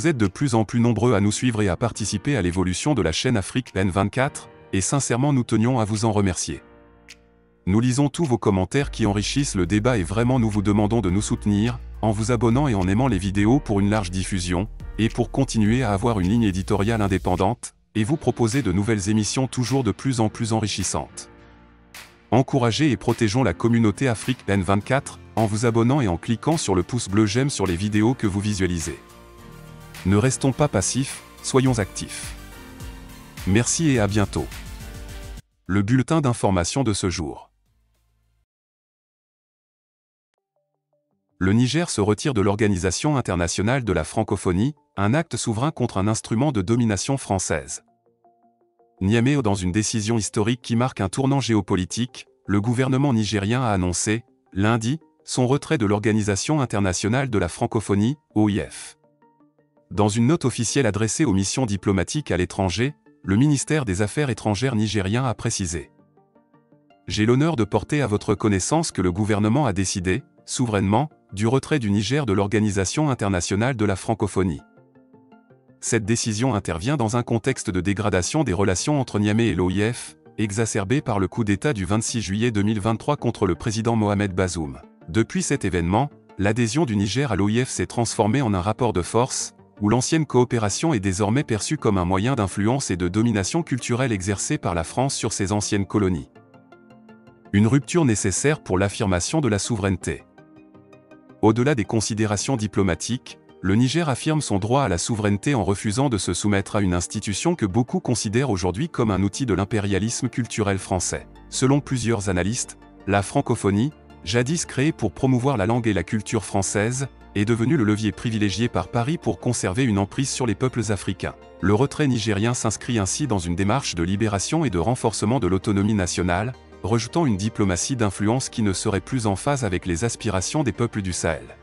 Vous êtes de plus en plus nombreux à nous suivre et à participer à l'évolution de la chaîne Afrique N24, et sincèrement nous tenions à vous en remercier. Nous lisons tous vos commentaires qui enrichissent le débat et vraiment nous vous demandons de nous soutenir, en vous abonnant et en aimant les vidéos pour une large diffusion, et pour continuer à avoir une ligne éditoriale indépendante, et vous proposer de nouvelles émissions toujours de plus en plus enrichissantes. Encouragez et protégeons la communauté Afrique N24, en vous abonnant et en cliquant sur le pouce bleu j'aime sur les vidéos que vous visualisez. Ne restons pas passifs, soyons actifs. Merci et à bientôt. Le bulletin d'information de ce jour. Le Niger se retire de l'Organisation internationale de la francophonie, un acte souverain contre un instrument de domination française. Niamey, dans une décision historique qui marque un tournant géopolitique, le gouvernement nigérien a annoncé, lundi, son retrait de l'Organisation internationale de la francophonie, OIF. Dans une note officielle adressée aux missions diplomatiques à l'étranger, le ministère des Affaires étrangères nigérien a précisé: j'ai l'honneur de porter à votre connaissance que le gouvernement a décidé, souverainement, du retrait du Niger de l'Organisation internationale de la francophonie. Cette décision intervient dans un contexte de dégradation des relations entre Niamey et l'OIF, exacerbé par le coup d'État du 26 juillet 2023 contre le président Mohamed Bazoum. Depuis cet événement, l'adhésion du Niger à l'OIF s'est transformée en un rapport de force, où l'ancienne coopération est désormais perçue comme un moyen d'influence et de domination culturelle exercée par la France sur ses anciennes colonies. Une rupture nécessaire pour l'affirmation de la souveraineté. Au-delà des considérations diplomatiques, le Niger affirme son droit à la souveraineté en refusant de se soumettre à une institution que beaucoup considèrent aujourd'hui comme un outil de l'impérialisme culturel français. Selon plusieurs analystes, la francophonie, jadis créée pour promouvoir la langue et la culture française, est devenue le levier privilégié par Paris pour conserver une emprise sur les peuples africains. Le retrait nigérien s'inscrit ainsi dans une démarche de libération et de renforcement de l'autonomie nationale, rejetant une diplomatie d'influence qui ne serait plus en phase avec les aspirations des peuples du Sahel.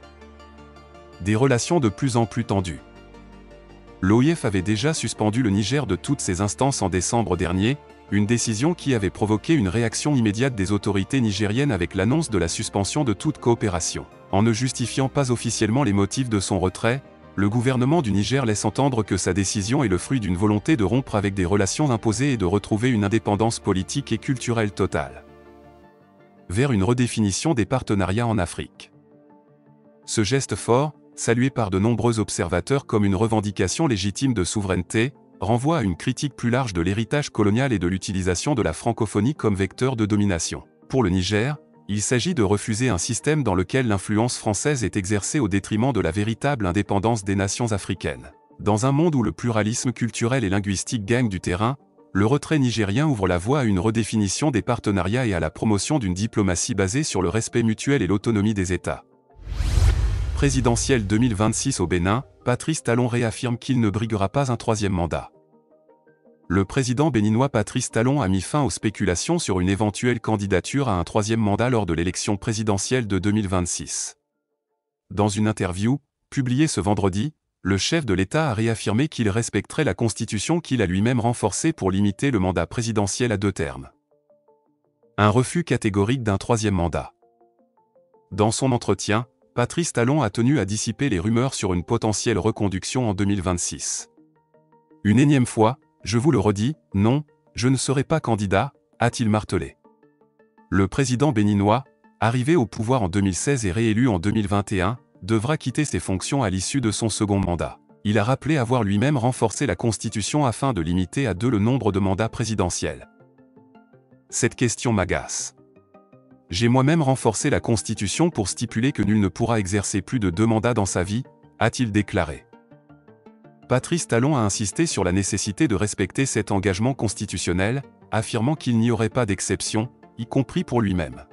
Des relations de plus en plus tendues. L'OIF avait déjà suspendu le Niger de toutes ses instances en décembre dernier, une décision qui avait provoqué une réaction immédiate des autorités nigériennes avec l'annonce de la suspension de toute coopération. En ne justifiant pas officiellement les motifs de son retrait, le gouvernement du Niger laisse entendre que sa décision est le fruit d'une volonté de rompre avec des relations imposées et de retrouver une indépendance politique et culturelle totale. Vers une redéfinition des partenariats en Afrique. Ce geste fort, salué par de nombreux observateurs comme une revendication légitime de souveraineté, renvoie à une critique plus large de l'héritage colonial et de l'utilisation de la francophonie comme vecteur de domination. Pour le Niger, il s'agit de refuser un système dans lequel l'influence française est exercée au détriment de la véritable indépendance des nations africaines. Dans un monde où le pluralisme culturel et linguistique gagne du terrain, le retrait nigérien ouvre la voie à une redéfinition des partenariats et à la promotion d'une diplomatie basée sur le respect mutuel et l'autonomie des États. Présidentielle 2026 au Bénin, Patrice Talon réaffirme qu'il ne briguera pas un troisième mandat. Le président béninois Patrice Talon a mis fin aux spéculations sur une éventuelle candidature à un troisième mandat lors de l'élection présidentielle de 2026. Dans une interview, publiée ce vendredi, le chef de l'État a réaffirmé qu'il respecterait la Constitution qu'il a lui-même renforcée pour limiter le mandat présidentiel à 2 termes. Un refus catégorique d'un troisième mandat. Dans son entretien, Patrice Talon a tenu à dissiper les rumeurs sur une potentielle reconduction en 2026. Une énième fois, je vous le redis, non, je ne serai pas candidat, a-t-il martelé. Le président béninois, arrivé au pouvoir en 2016 et réélu en 2021, devra quitter ses fonctions à l'issue de son second mandat. Il a rappelé avoir lui-même renforcé la Constitution afin de limiter à 2 le nombre de mandats présidentiels. Cette question m'agace. J'ai moi-même renforcé la Constitution pour stipuler que nul ne pourra exercer plus de 2 mandats dans sa vie, a-t-il déclaré. Patrice Talon a insisté sur la nécessité de respecter cet engagement constitutionnel, affirmant qu'il n'y aurait pas d'exception, y compris pour lui-même.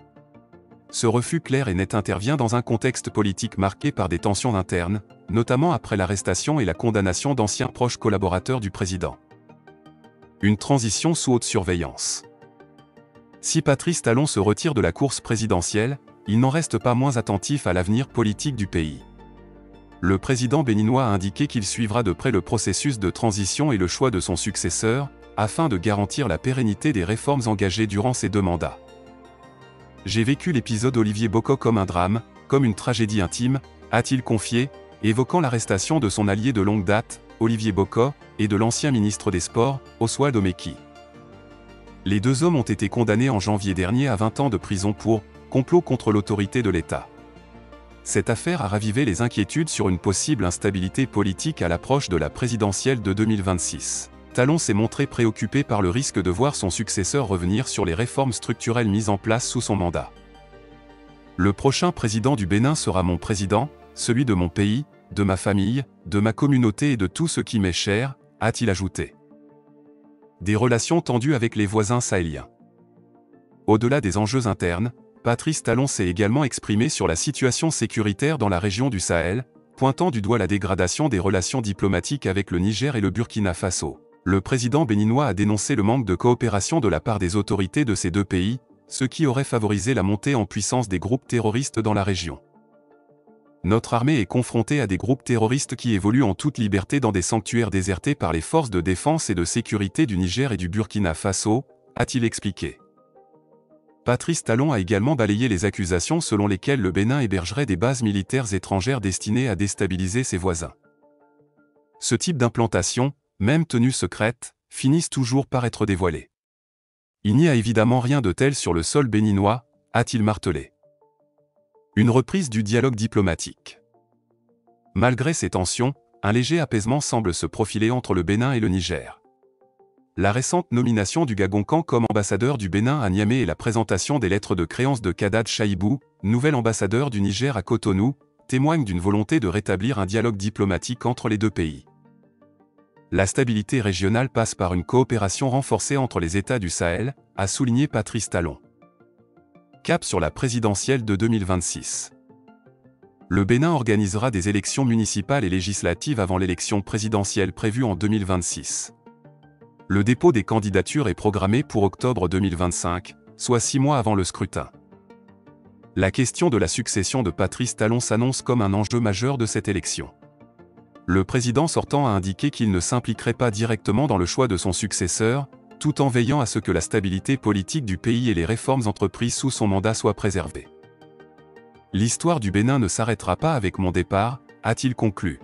Ce refus clair et net intervient dans un contexte politique marqué par des tensions internes, notamment après l'arrestation et la condamnation d'anciens proches collaborateurs du président. Une transition sous haute surveillance. Si Patrice Talon se retire de la course présidentielle, il n'en reste pas moins attentif à l'avenir politique du pays. Le président béninois a indiqué qu'il suivra de près le processus de transition et le choix de son successeur, afin de garantir la pérennité des réformes engagées durant ces 2 mandats. J'ai vécu l'épisode Olivier Bocco comme un drame, comme une tragédie intime, a-t-il confié, évoquant l'arrestation de son allié de longue date, Olivier Bocco, et de l'ancien ministre des Sports, Oswald Omeki. Les deux hommes ont été condamnés en janvier dernier à 20 ans de prison pour complot contre l'autorité de l'État. Cette affaire a ravivé les inquiétudes sur une possible instabilité politique à l'approche de la présidentielle de 2026. Talon s'est montré préoccupé par le risque de voir son successeur revenir sur les réformes structurelles mises en place sous son mandat. Le prochain président du Bénin sera mon président, celui de mon pays, de ma famille, de ma communauté et de tout ce qui m'est cher, a-t-il ajouté. Des relations tendues avec les voisins sahéliens. Au-delà des enjeux internes, Patrice Talon s'est également exprimé sur la situation sécuritaire dans la région du Sahel, pointant du doigt la dégradation des relations diplomatiques avec le Niger et le Burkina Faso. Le président béninois a dénoncé le manque de coopération de la part des autorités de ces deux pays, ce qui aurait favorisé la montée en puissance des groupes terroristes dans la région. Notre armée est confrontée à des groupes terroristes qui évoluent en toute liberté dans des sanctuaires désertés par les forces de défense et de sécurité du Niger et du Burkina Faso, a-t-il expliqué. Patrice Talon a également balayé les accusations selon lesquelles le Bénin hébergerait des bases militaires étrangères destinées à déstabiliser ses voisins. Ce type d'implantation, même tenue secrète, finissent toujours par être dévoilées. Il n'y a évidemment rien de tel sur le sol béninois, a-t-il martelé. Une reprise du dialogue diplomatique. Malgré ces tensions, un léger apaisement semble se profiler entre le Bénin et le Niger. La récente nomination du Gagonkan comme ambassadeur du Bénin à Niamey et la présentation des lettres de créance de Kadad Chaïbou, nouvel ambassadeur du Niger à Cotonou, témoignent d'une volonté de rétablir un dialogue diplomatique entre les deux pays. La stabilité régionale passe par une coopération renforcée entre les États du Sahel, a souligné Patrice Talon. Cap sur la présidentielle de 2026. Le Bénin organisera des élections municipales et législatives avant l'élection présidentielle prévue en 2026. Le dépôt des candidatures est programmé pour octobre 2025, soit 6 mois avant le scrutin. La question de la succession de Patrice Talon s'annonce comme un enjeu majeur de cette élection. Le président sortant a indiqué qu'il ne s'impliquerait pas directement dans le choix de son successeur, tout en veillant à ce que la stabilité politique du pays et les réformes entreprises sous son mandat soient préservées. L'histoire du Bénin ne s'arrêtera pas avec mon départ, a-t-il conclu.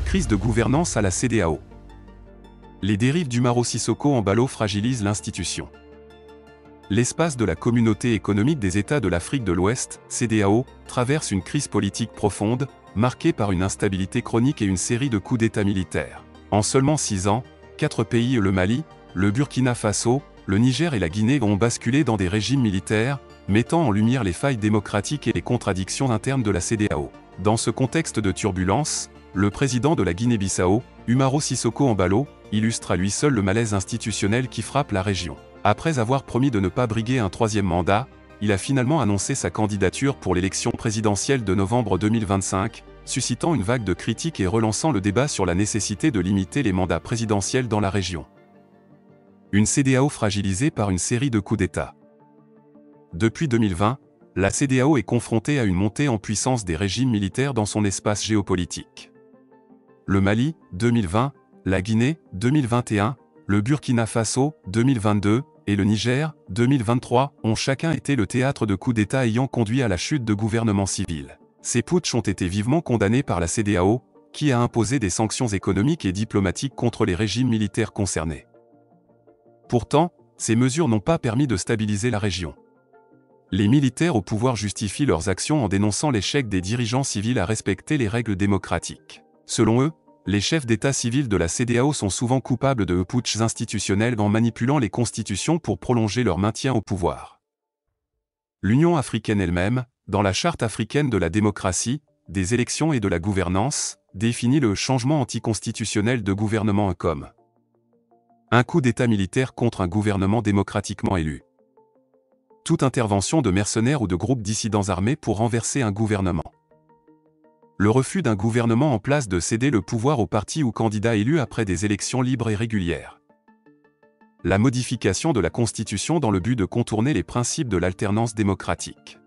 Crise de gouvernance à la CEDEAO. Les dérives d'Umaro Sissoco Embalo fragilisent l'institution. L'espace de la Communauté économique des États de l'Afrique de l'Ouest, CEDEAO, traverse une crise politique profonde, marquée par une instabilité chronique et une série de coups d'État militaires. En seulement 6 ans, 4 pays, le Mali, le Burkina Faso, le Niger et la Guinée ont basculé dans des régimes militaires, mettant en lumière les failles démocratiques et les contradictions internes de la CEDEAO. Dans ce contexte de turbulence, le président de la Guinée-Bissau, Umaro Sissoco Embalo, illustre à lui seul le malaise institutionnel qui frappe la région. Après avoir promis de ne pas briguer un 3e mandat, il a finalement annoncé sa candidature pour l'élection présidentielle de novembre 2025, suscitant une vague de critiques et relançant le débat sur la nécessité de limiter les mandats présidentiels dans la région. Une CEDEAO fragilisée par une série de coups d'État. Depuis 2020, la CEDEAO est confrontée à une montée en puissance des régimes militaires dans son espace géopolitique. Le Mali, 2020, la Guinée, 2021, le Burkina Faso, 2022, et le Niger, 2023, ont chacun été le théâtre de coups d'État ayant conduit à la chute de gouvernements civils. Ces putschs ont été vivement condamnés par la CEDEAO, qui a imposé des sanctions économiques et diplomatiques contre les régimes militaires concernés. Pourtant, ces mesures n'ont pas permis de stabiliser la région. Les militaires au pouvoir justifient leurs actions en dénonçant l'échec des dirigeants civils à respecter les règles démocratiques. Selon eux, les chefs d'État civils de la CEDEAO sont souvent coupables de putschs institutionnels en manipulant les constitutions pour prolonger leur maintien au pouvoir. L'Union africaine elle-même, dans la Charte africaine de la démocratie, des élections et de la gouvernance, définit le changement anticonstitutionnel de gouvernement comme un coup d'État militaire contre un gouvernement démocratiquement élu. Toute intervention de mercenaires ou de groupes dissidents armés pour renverser un gouvernement. Le refus d'un gouvernement en place de céder le pouvoir aux partis ou candidats élus après des élections libres et régulières. La modification de la Constitution dans le but de contourner les principes de l'alternance démocratique.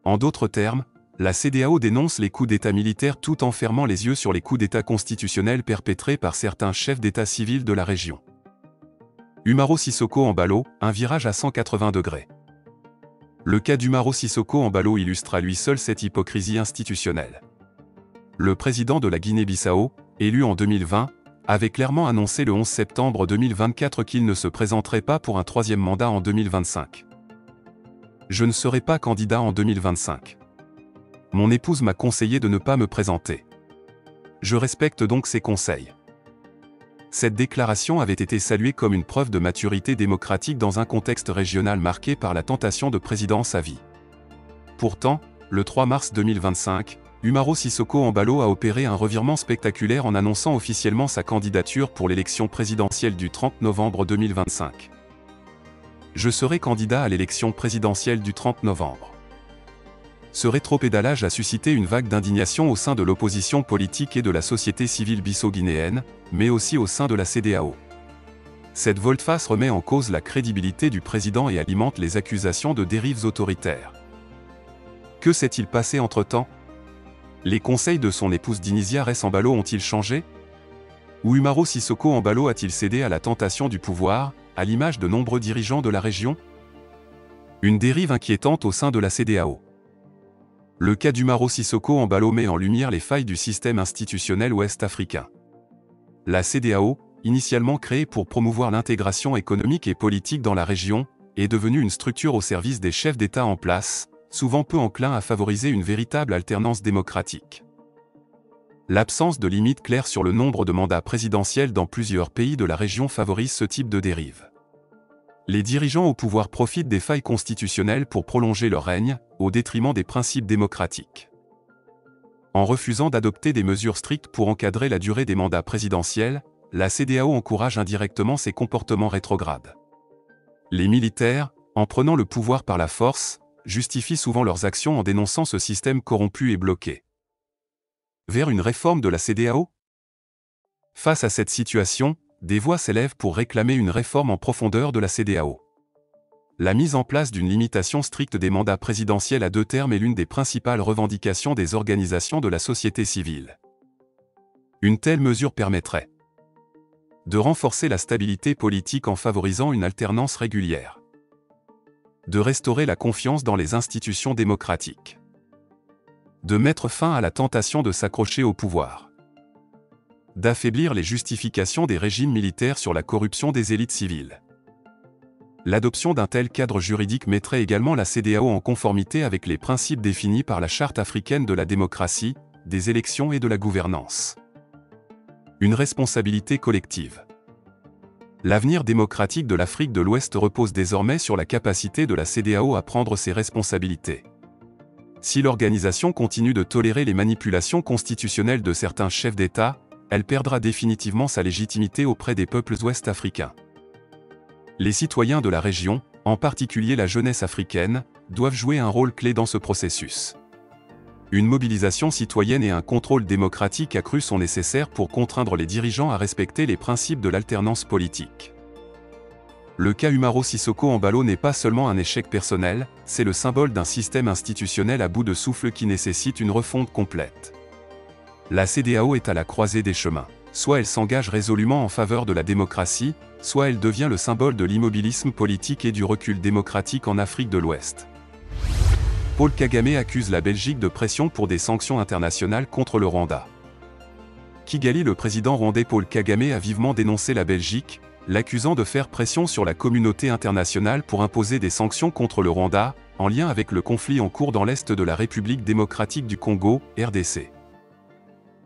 En d'autres termes, la CEDEAO dénonce les coups d'État militaires tout en fermant les yeux sur les coups d'État constitutionnels perpétrés par certains chefs d'État civils de la région. Umaro Sissoco Embalo, un virage à 180 degrés. Le cas d'Umaro Sissoco Embalo illustre à lui seul cette hypocrisie institutionnelle. Le président de la Guinée-Bissau, élu en 2020, avait clairement annoncé le 11 septembre 2024 qu'il ne se présenterait pas pour un troisième mandat en 2025. Je ne serai pas candidat en 2025. Mon épouse m'a conseillé de ne pas me présenter. Je respecte donc ses conseils. Cette déclaration avait été saluée comme une preuve de maturité démocratique dans un contexte régional marqué par la tentation de présidence à vie. Pourtant, le 3 mars 2025, Umaro Sissoco Embalo a opéré un revirement spectaculaire en annonçant officiellement sa candidature pour l'élection présidentielle du 30 novembre 2025. Je serai candidat à l'élection présidentielle du 30 novembre. Ce rétropédalage a suscité une vague d'indignation au sein de l'opposition politique et de la société civile bissau-guinéenne, mais aussi au sein de la CEDEAO. Cette volte-face remet en cause la crédibilité du président et alimente les accusations de dérives autoritaires. Que s'est-il passé entre-temps? Les conseils de son épouse Dinisia Ress Embalo ont-ils changé? Ou Umaro Sissoco Embalo a-t-il cédé à la tentation du pouvoir, à l'image de nombreux dirigeants de la région? Une dérive inquiétante au sein de la CEDEAO. Le cas d'Umaro Sissoco Embalo met en lumière les failles du système institutionnel ouest-africain. La CEDEAO, initialement créée pour promouvoir l'intégration économique et politique dans la région, est devenue une structure au service des chefs d'État en place, souvent peu enclin à favoriser une véritable alternance démocratique. L'absence de limite claire sur le nombre de mandats présidentiels dans plusieurs pays de la région favorise ce type de dérive. Les dirigeants au pouvoir profitent des failles constitutionnelles pour prolonger leur règne, au détriment des principes démocratiques. En refusant d'adopter des mesures strictes pour encadrer la durée des mandats présidentiels, la CEDEAO encourage indirectement ces comportements rétrogrades. Les militaires, en prenant le pouvoir par la force, justifient souvent leurs actions en dénonçant ce système corrompu et bloqué. Vers une réforme de la CEDEAO? Face à cette situation, des voix s'élèvent pour réclamer une réforme en profondeur de la CEDEAO. La mise en place d'une limitation stricte des mandats présidentiels à 2 termes est l'une des principales revendications des organisations de la société civile. Une telle mesure permettrait de renforcer la stabilité politique en favorisant une alternance régulière, de restaurer la confiance dans les institutions démocratiques, de mettre fin à la tentation de s'accrocher au pouvoir, d'affaiblir les justifications des régimes militaires sur la corruption des élites civiles. L'adoption d'un tel cadre juridique mettrait également la CEDEAO en conformité avec les principes définis par la Charte africaine de la démocratie, des élections et de la gouvernance. Une responsabilité collective. L'avenir démocratique de l'Afrique de l'Ouest repose désormais sur la capacité de la CEDEAO à prendre ses responsabilités. Si l'organisation continue de tolérer les manipulations constitutionnelles de certains chefs d'État, elle perdra définitivement sa légitimité auprès des peuples ouest-africains. Les citoyens de la région, en particulier la jeunesse africaine, doivent jouer un rôle clé dans ce processus. Une mobilisation citoyenne et un contrôle démocratique accru sont nécessaires pour contraindre les dirigeants à respecter les principes de l'alternance politique. Le cas Umaro Sissoco Embalo n'est pas seulement un échec personnel, c'est le symbole d'un système institutionnel à bout de souffle qui nécessite une refonte complète. La CEDEAO est à la croisée des chemins. Soit elle s'engage résolument en faveur de la démocratie, soit elle devient le symbole de l'immobilisme politique et du recul démocratique en Afrique de l'Ouest. Paul Kagame accuse la Belgique de pression pour des sanctions internationales contre le Rwanda. Kigali, le président rwandais Paul Kagame a vivement dénoncé la Belgique, l'accusant de faire pression sur la communauté internationale pour imposer des sanctions contre le Rwanda, en lien avec le conflit en cours dans l'Est de la République démocratique du Congo, RDC.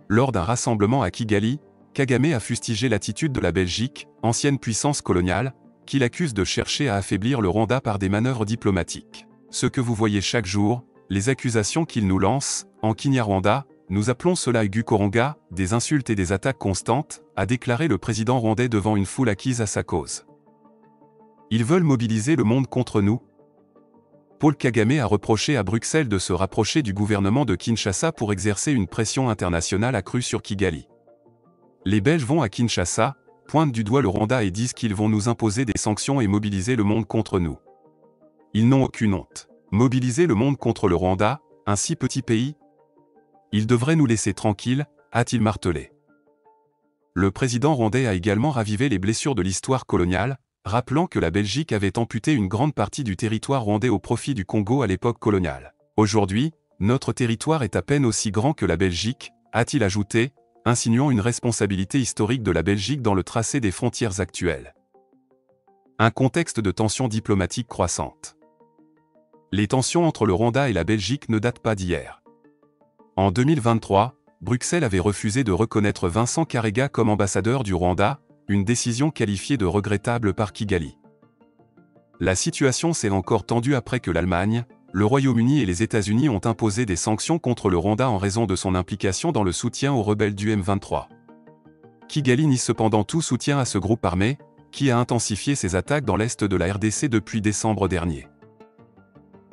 Lors d'un rassemblement à Kigali, Kagame a fustigé l'attitude de la Belgique, ancienne puissance coloniale, qu'il accuse de chercher à affaiblir le Rwanda par des manœuvres diplomatiques. Ce que vous voyez chaque jour, les accusations qu'il nous lance, en Kinyarwanda, nous appelons cela Gukoronga, des insultes et des attaques constantes, a déclaré le président rwandais devant une foule acquise à sa cause. Ils veulent mobiliser le monde contre nous. Paul Kagame a reproché à Bruxelles de se rapprocher du gouvernement de Kinshasa pour exercer une pression internationale accrue sur Kigali. Les Belges vont à Kinshasa, pointent du doigt le Rwanda et disent qu'ils vont nous imposer des sanctions et mobiliser le monde contre nous. Ils n'ont aucune honte. Mobiliser le monde contre le Rwanda, un si petit pays? Ils devraient nous laisser tranquilles, a-t-il martelé. Le président rwandais a également ravivé les blessures de l'histoire coloniale, rappelant que la Belgique avait amputé une grande partie du territoire rwandais au profit du Congo à l'époque coloniale. Aujourd'hui, notre territoire est à peine aussi grand que la Belgique, a-t-il ajouté, insinuant une responsabilité historique de la Belgique dans le tracé des frontières actuelles. Un contexte de tensions diplomatiques croissantes. Les tensions entre le Rwanda et la Belgique ne datent pas d'hier. En 2023, Bruxelles avait refusé de reconnaître Vincent Karega comme ambassadeur du Rwanda, une décision qualifiée de regrettable par Kigali. La situation s'est encore tendue après que l'Allemagne, le Royaume-Uni et les États-Unis ont imposé des sanctions contre le Rwanda en raison de son implication dans le soutien aux rebelles du M23. Kigali nie cependant tout soutien à ce groupe armé, qui a intensifié ses attaques dans l'est de la RDC depuis décembre dernier.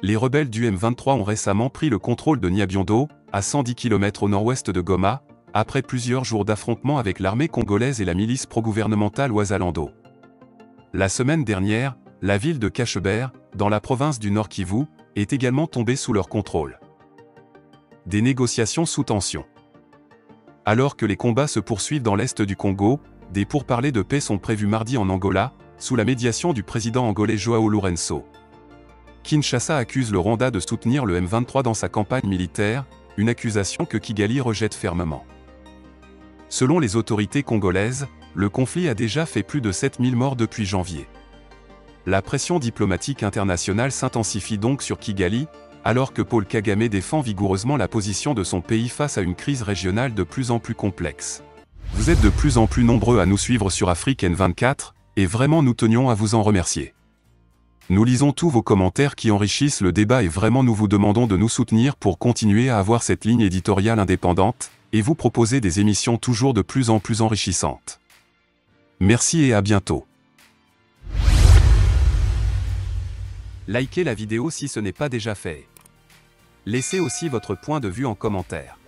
Les rebelles du M23 ont récemment pris le contrôle de Nyabiondo, à 110 km au nord-ouest de Goma, après plusieurs jours d'affrontements avec l'armée congolaise et la milice pro-gouvernementale Wazalando. La semaine dernière, la ville de Kachebert, dans la province du Nord Kivu, est également tombée sous leur contrôle. Des négociations sous tension. Alors que les combats se poursuivent dans l'est du Congo, des pourparlers de paix sont prévus mardi en Angola, sous la médiation du président angolais João Lourenço. Kinshasa accuse le Rwanda de soutenir le M23 dans sa campagne militaire, une accusation que Kigali rejette fermement. Selon les autorités congolaises, le conflit a déjà fait plus de 7000 morts depuis janvier. La pression diplomatique internationale s'intensifie donc sur Kigali, alors que Paul Kagame défend vigoureusement la position de son pays face à une crise régionale de plus en plus complexe. Vous êtes de plus en plus nombreux à nous suivre sur Afrique N24, et vraiment nous tenions à vous en remercier. Nous lisons tous vos commentaires qui enrichissent le débat et vraiment nous vous demandons de nous soutenir pour continuer à avoir cette ligne éditoriale indépendante, et vous proposer des émissions toujours de plus en plus enrichissantes. Merci et à bientôt. Likez la vidéo si ce n'est pas déjà fait. Laissez aussi votre point de vue en commentaire.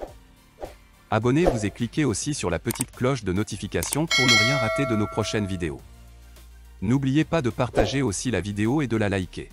Abonnez-vous et cliquez aussi sur la petite cloche de notification pour ne rien rater de nos prochaines vidéos. N'oubliez pas de partager aussi la vidéo et de la liker.